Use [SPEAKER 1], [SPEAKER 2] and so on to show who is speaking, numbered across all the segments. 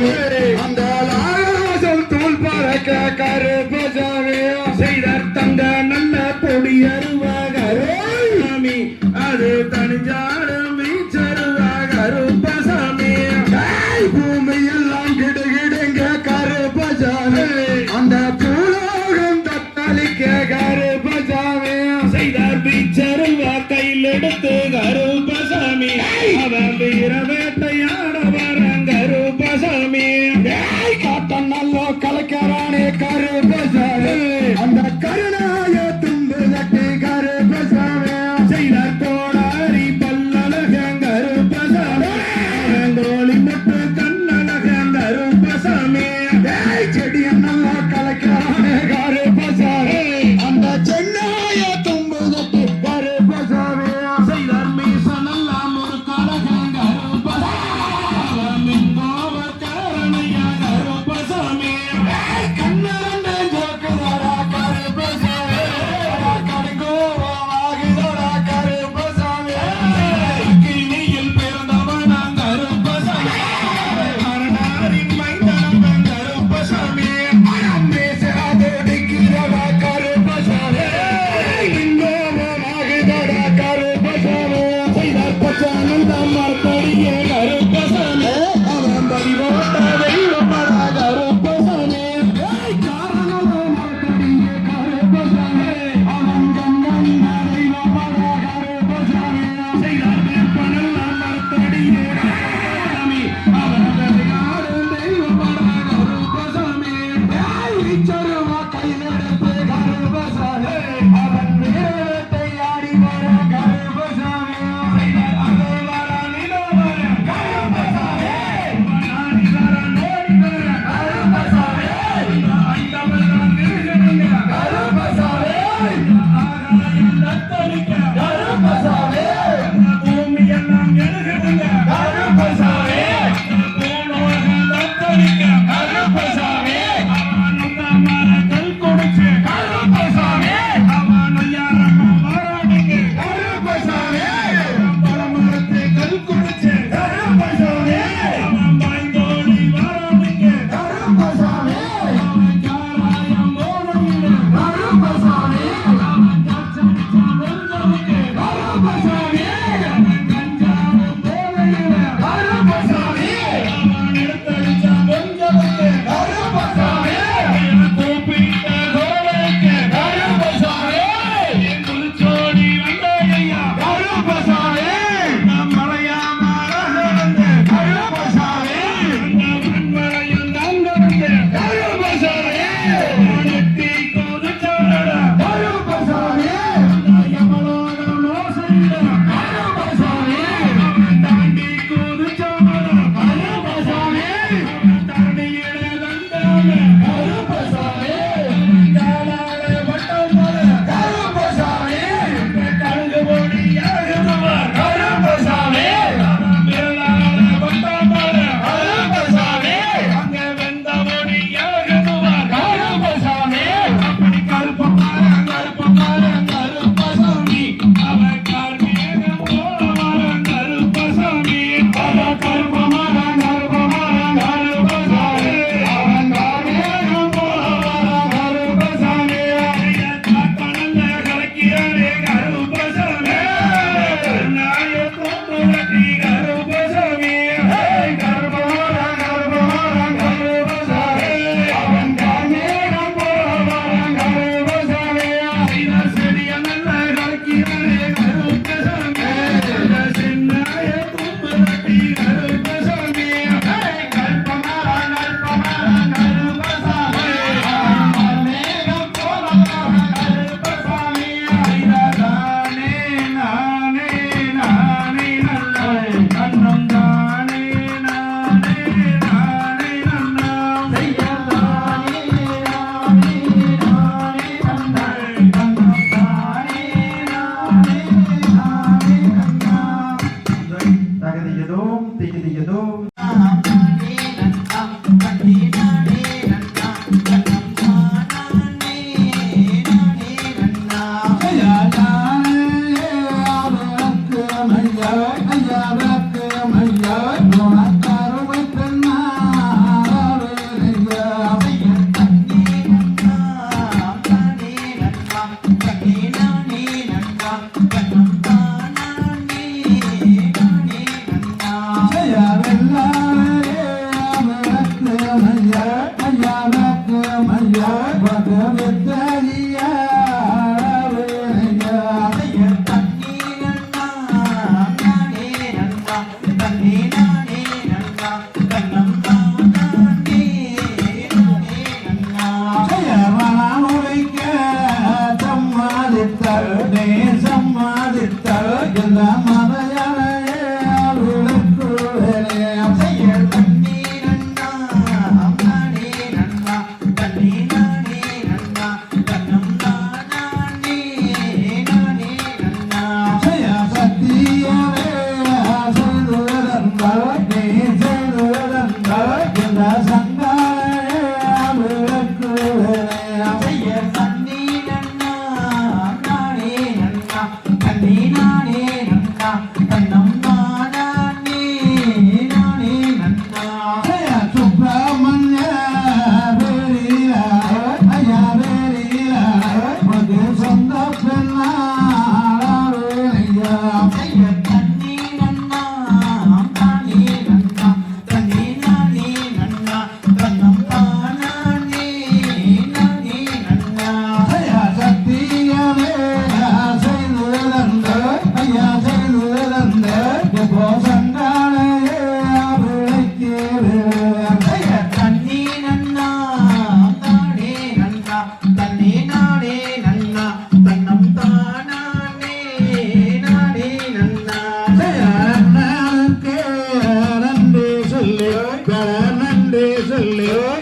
[SPEAKER 1] கருப்பசாமி அந்த ஆகாசம் தூள் பறக்க கருப்பசாமி செய்தார் தந்த நல்ல பொடி அருவா கருப்பசாமி அது தனிஞ்சாடும் வீச்சருவா கருப்பசாமி பூமி எல்லாம் கிடுகிடுங்க கருப்பசாமி அந்த பூலோகம் தத்தளிக்க கருப்பசாமி செய்தார் வீச்சருவா கையில் எடுத்து கருப்பசாமி அவன் வீர வேட்டையாட வரங்க கருப்பசாமி காட்டன் நல்ல கலக்கிறானே கருப்பசாமி அந்த கருணாய தும்பு தட்டி கருப்பசாமி செய்தார் கோடாரி பல்ல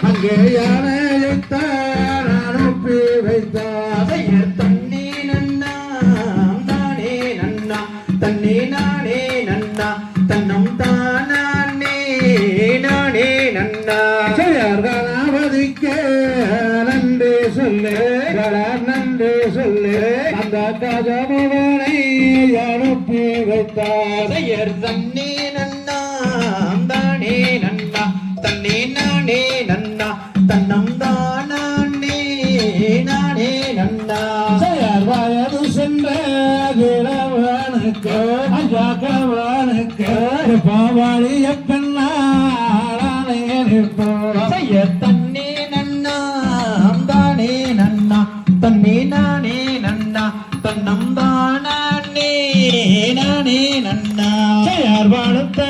[SPEAKER 1] அங்கே யானையைத்தான் அனுப்பி வைத்தார்
[SPEAKER 2] தண்ணி நன்னா தானே நன்னா தண்ணி நானே நன்னா தன்னம் தானே நானே நன்னா
[SPEAKER 1] கணபதிக்கு நன்றி சொல்லு நன்றி சொல்லு அந்த கஜபவனை அனுப்பி வைத்தார்
[SPEAKER 2] தண்ணி நன்னா தானே நன்னா தண்ணி நானே நன்னா தன்னம் தானே நானே நன்னா
[SPEAKER 1] வயது சென்ற கிழவனுக்கு அஜாக்கவனுக்கு பாவாளிய பெண்ணாளே
[SPEAKER 2] தண்ணி நன்னா தானே நன்னா தண்ணி நானே நன்னா தன்னம் தானே நானே நன்னா
[SPEAKER 1] வாழ்த்த